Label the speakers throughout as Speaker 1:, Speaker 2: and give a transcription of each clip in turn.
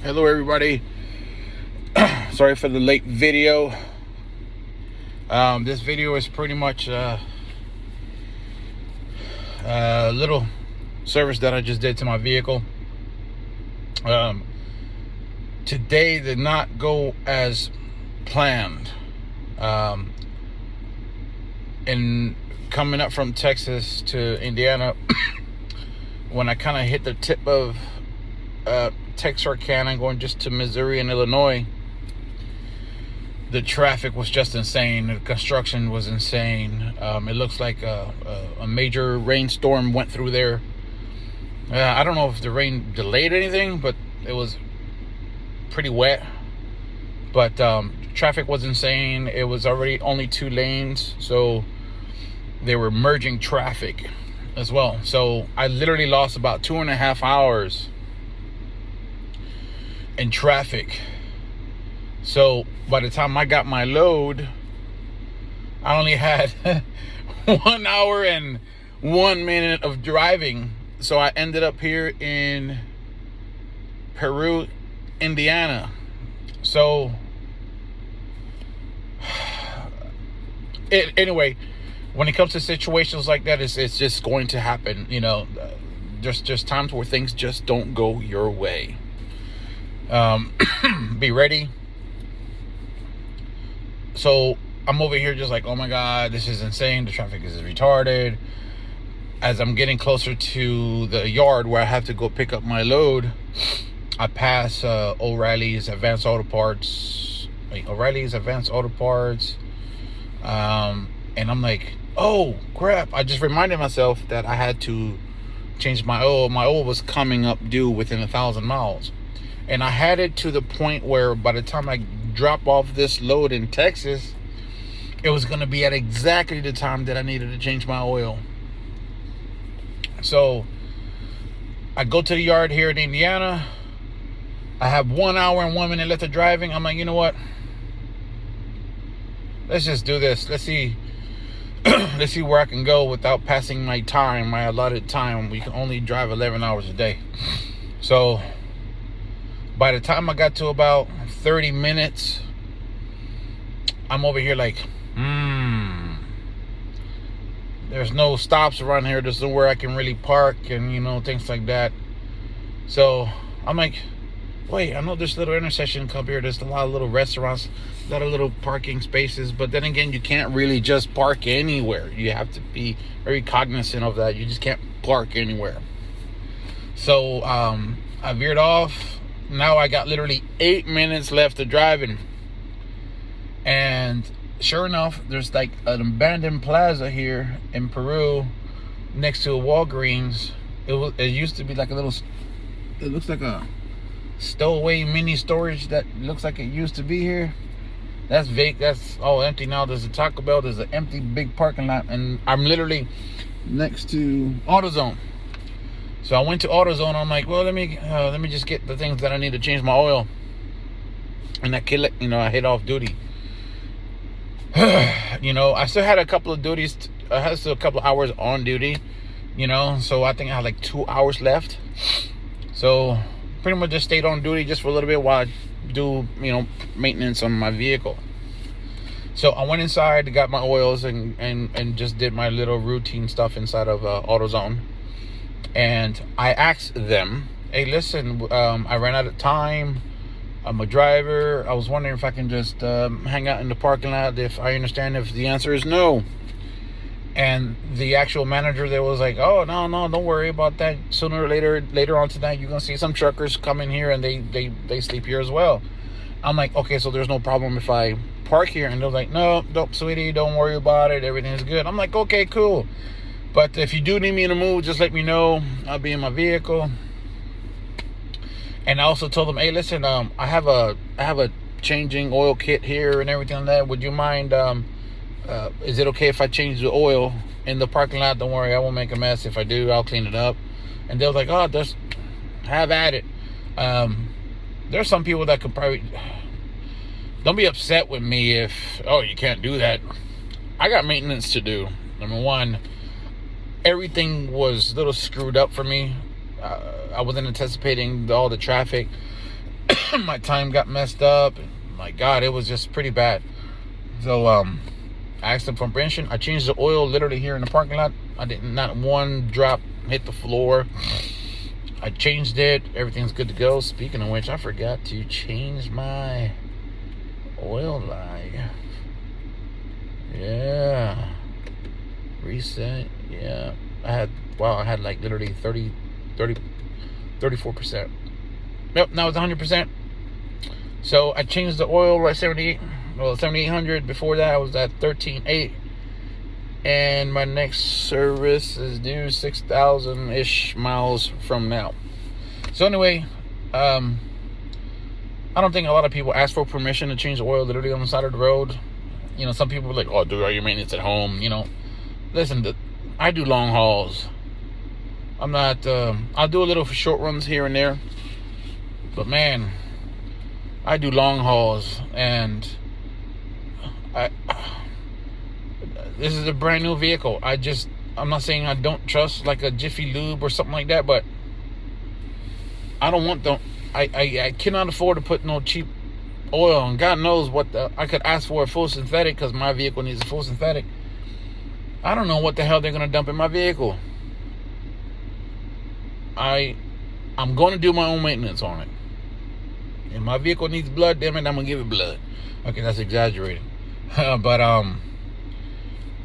Speaker 1: Hello everybody. Sorry for the late video. This video is pretty much a little service that I just did to my vehicle. Today did not go as planned. And coming up from Texas to Indiana, when I kind of hit the tip of Texarkana going just to Missouri and Illinois, the traffic was just insane. The construction was insane. It looks like a major rainstorm went through there. I don't know if the rain delayed anything, but it was pretty wet. But traffic was insane. It was already only 2 lanes, so they were merging traffic as well. So I literally lost about 2.5 hours in traffic. So by the time I got my load, I only had 1 hour and 1 minute of driving. So I ended up here in Peru, Indiana. So anyway, when it comes to situations like that, it's just going to happen. You know, there's just times where things just don't go your way. Be ready. So I'm over here just like, oh my God, this is insane. The traffic is retarded. As I'm getting closer to the yard where I have to go pick up my load, I pass O'Reilly's Advanced Auto Parts. And I'm like, oh crap. I just reminded myself that I had to change my oil. My oil was coming up due within 1,000 miles. And I had it to the point where by the time I drop off this load in Texas, it was going to be at exactly the time that I needed to change my oil. So I go to the yard here in Indiana. I have 1 hour and 1 minute left of driving. I'm like, you know what? Let's just do this. Let's see where I can go without passing my time, my allotted time. We can only drive 11 hours a day. So by the time I got to about 30 minutes, I'm over here like, there's no stops around here. There's nowhere I can really park and, you know, things like that. So I'm like, wait, I know this little intersection up here. There's a lot of little restaurants, a lot of little parking spaces. But then again, you can't really just park anywhere. You have to be very cognizant of that. You just can't park anywhere. So I veered off. Now I got literally 8 minutes left of driving. And sure enough, there's like an abandoned plaza here in Peru next to a Walgreens. It used to be like a little, it looks like a stowaway mini storage that looks like it used to be here. That's vague. That's all empty now. There's a Taco Bell. There's an empty big parking lot. And I'm literally next to AutoZone. So I went to AutoZone. I'm like, well, let me just get the things that I need to change my oil. And I hit off duty. You know, I still had a couple of duties. I had still a couple of hours on duty. You know, so I think I had like 2 hours left. So pretty much just stayed on duty just for a little bit while I do, you know, maintenance on my vehicle. So I went inside, got my oils, and just did my little routine stuff inside of AutoZone. And I asked them, hey, listen, I ran out of time. I'm a driver. I was wondering if I can just hang out in the parking lot. If I understand if the answer is no. And the actual manager there was like, oh, no, don't worry about that. Sooner or later on tonight, you're going to see some truckers come in here and they sleep here as well. I'm like, okay, so there's no problem if I park here. And they're like, no, sweetie, don't worry about it. Everything's good. I'm like, okay, cool. But if you do need me to move, just let me know. I'll be in my vehicle. And I also told them, hey, listen, I have a changing oil kit here and everything like that. Would you mind, is it okay if I change the oil in the parking lot? Don't worry, I won't make a mess. If I do, I'll clean it up. And they were like, oh, just have at it. There's some people that could probably, don't be upset with me if, oh, you can't do that. I got maintenance to do. Number one, everything was a little screwed up for me. I wasn't anticipating all the traffic. My time got messed up. My God, it was just pretty bad. So I asked them for permission. I changed the oil literally here in the parking lot. I didn't, not one drop hit the floor. I changed it. Everything's good to go. Speaking of which, I forgot to change my oil light. Yeah. Reset. Yeah. I had like literally 34%. Yep, now it's 100%. So I changed the oil at 7,800. Before that, I was at 13,800. And my next service is due 6,000-ish miles from now. So anyway, I don't think a lot of people ask for permission to change the oil literally on the side of the road. You know, some people are like, oh, do all your maintenance at home. You know, listen, I do long hauls. I'm not, I'll do a little for short runs here and there. But man, I do long hauls, and this is a brand new vehicle. I'm not saying I don't trust like a Jiffy Lube or something like that, but I don't want I cannot afford to put no cheap oil, and God knows what I could ask for a full synthetic because my vehicle needs a full synthetic. I don't know what the hell they're gonna dump in my vehicle. I'm going to do my own maintenance on it. If my vehicle needs blood, damn it, I'm gonna give it blood. Okay, that's exaggerating. But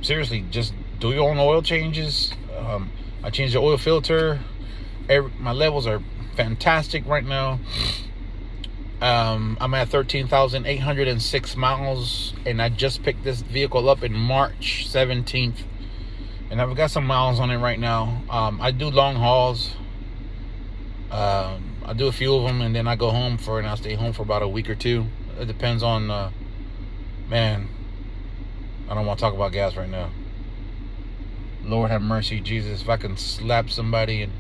Speaker 1: seriously, just do your own oil changes. I changed the oil filter. My levels are fantastic right now. I'm at 13,806 miles, and I just picked this vehicle up in March 17th, and I've got some miles on it right now. I do long hauls. I do a few of them, and then I go home and I stay home for about a week or two. It depends on, man, I don't want to talk about gas right now. Lord have mercy, Jesus. If I can slap somebody and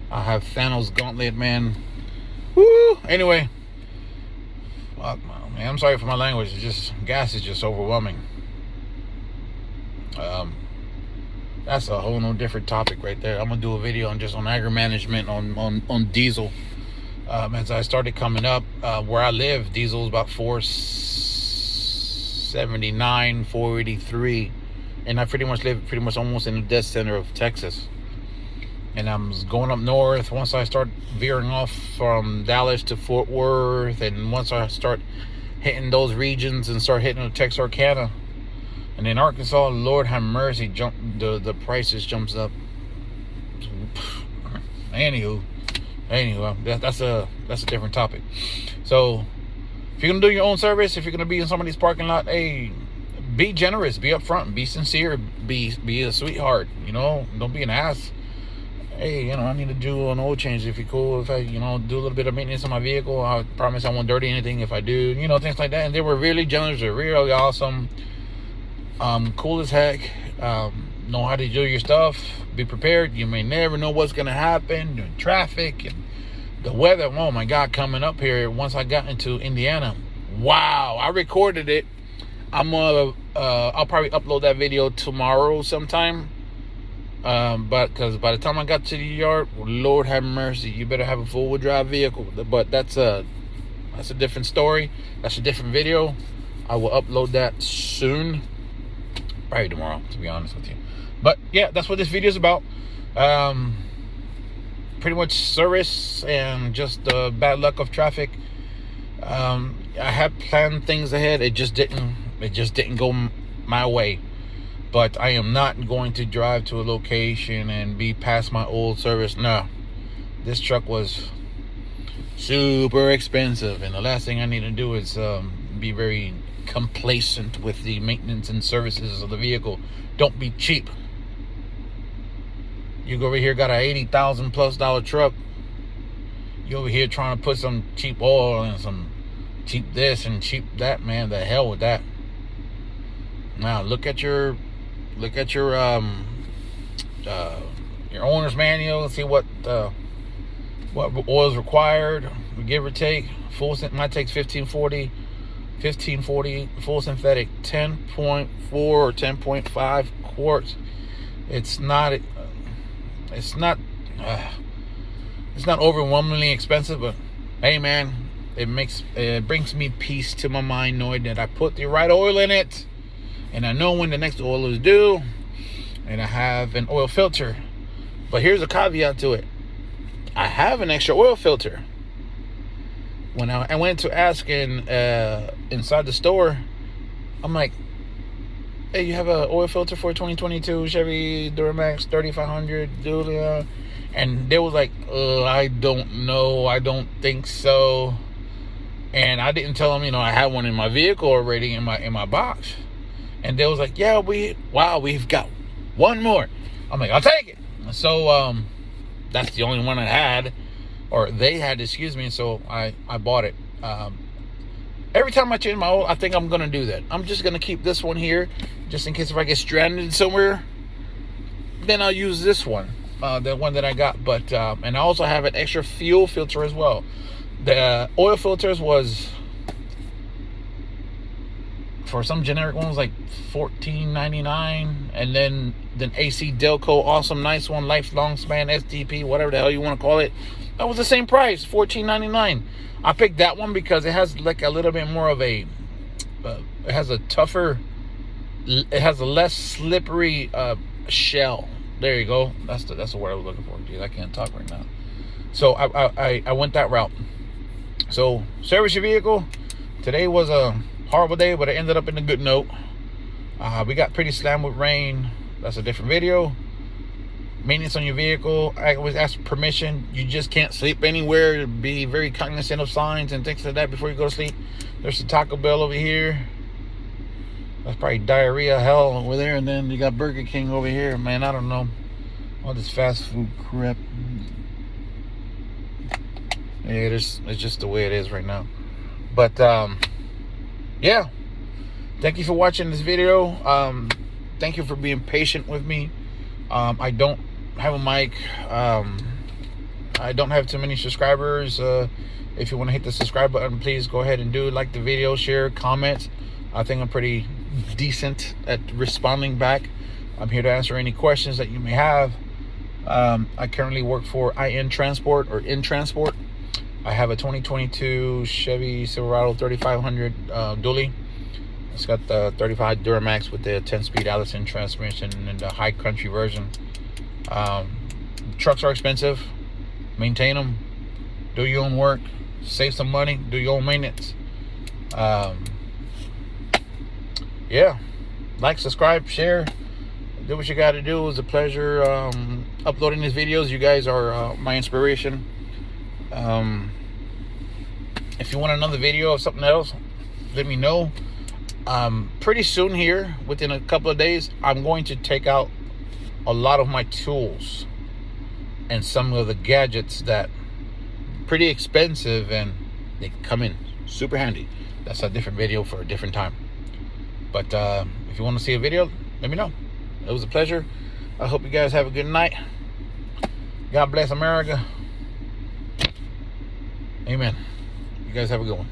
Speaker 1: I have Thanos gauntlet, man. Woo! Anyway, fuck, man. I'm sorry for my language. It's just, gas is just overwhelming. That's a whole no different topic right there. I'm gonna do a video on agri management on diesel. As I started coming up where I live, diesel is about $4.79, $4.83, and I pretty much live almost in the dead center of Texas. And I'm going up north. Once I start veering off from Dallas to Fort Worth, and once I start hitting those regions and start hitting the Texarkana, and then Arkansas, Lord have mercy, the prices jumps up. Anywho, that's a different topic. So if you're gonna do your own service, if you're gonna be in somebody's parking lot, hey, be generous, be upfront, be sincere, be a sweetheart. You know, don't be an ass. Hey, you know, I need to do an oil change. If you're cool, if I, you know, do a little bit of maintenance on my vehicle, I promise I won't dirty anything if I do. You know, things like that. And they were really generous. They're really awesome. Cool as heck. Know how to do your stuff. Be prepared. You may never know what's gonna happen. Doing traffic and the weather. Oh my God, coming up here. Once I got into Indiana, wow! I recorded it. I'll probably upload that video tomorrow sometime. But because by the time I got to the yard, Lord have mercy, you better have a four-wheel drive vehicle. But that's a different story. That's a different video. I will upload that soon. Probably tomorrow, to be honest with you. But yeah, that's what this video is about. Pretty much service and just the bad luck of traffic. I had planned things ahead. It just didn't go my way. But I am not going to drive to a location and be past my old service. No, this truck was super expensive, and the last thing I need to do is be very complacent with the maintenance and services of the vehicle. Don't be cheap. You go over here, got a $80,000+ truck. You over here trying to put some cheap oil and some cheap this and cheap that, man. The hell with that. Now look at your owner's manual. See what oil is required, give or take. Full might takes 1540 full synthetic 10.4 or 10.5 quarts. It's not overwhelmingly expensive, but hey man, it brings me peace to my mind knowing that I put the right oil in it, and I know when the next oil is due, and I have an oil filter. But here's a caveat to it. I have an extra oil filter. When I went to ask inside the store, I'm like, hey, you have an oil filter for 2022 Chevy Duramax 3500 Dually? And they was like, I don't know. I don't think so. And I didn't tell them, I had one in my vehicle already in my box. And they was like, yeah, we've got one more. I'm like, I'll take it. So that's the only one I had, or they had, excuse me. So I bought it. Every time I change my oil, I think I'm gonna do that. I'm just gonna keep this one here, just in case if I get stranded somewhere. Then I'll use this one, the one that I got. But and I also have an extra fuel filter as well. The oil filters was, for some generic ones, like $14.99, and then AC Delco, awesome, nice one, lifelong span SDP, whatever the hell you want to call it, that was the same price, $14.99. I picked that one because it has like a little bit more of a, it has a less slippery shell. There you go. That's the word I was looking for. Dude, I can't talk right now. So I went that route. So service your vehicle. Today was a horrible day, but it ended up in a good note. We got pretty slammed with rain. That's a different video. Maintenance on your vehicle, I always ask permission. You just can't sleep anywhere. Be very cognizant of signs and things like that before you go to sleep. There's the Taco Bell over here. That's probably diarrhea hell over there. And then you got Burger King over here. Man, I don't know, all this fast food crap. Yeah, it's just the way it is right now. But yeah, thank you for watching this video. Thank you for being patient with me. I don't have a mic. I don't have too many subscribers. If you want to hit the subscribe button, please go ahead and do it. Like the video, share, comment. I think I'm pretty decent at responding back. I'm here to answer any questions that you may have. I currently work for IN Transport, or In Transport. I have a 2022 Chevy Silverado 3500 Dually. It's got the 35 Duramax with the 10-speed Allison transmission and the high country version. Trucks are expensive. Maintain them. Do your own work. Save some money. Do your own maintenance. Yeah. Like, subscribe, share. Do what you got to do. It was a pleasure uploading these videos. You guys are my inspiration. If you want another video of something else, let me know. Pretty soon here, within a couple of days, I'm going to take out a lot of my tools and some of the gadgets that pretty expensive, and they come in super handy. That's a different video for a different time. But if you want to see a video, let me know. It was a pleasure. I hope you guys have a good night. God bless America. Amen. You guys have a good one.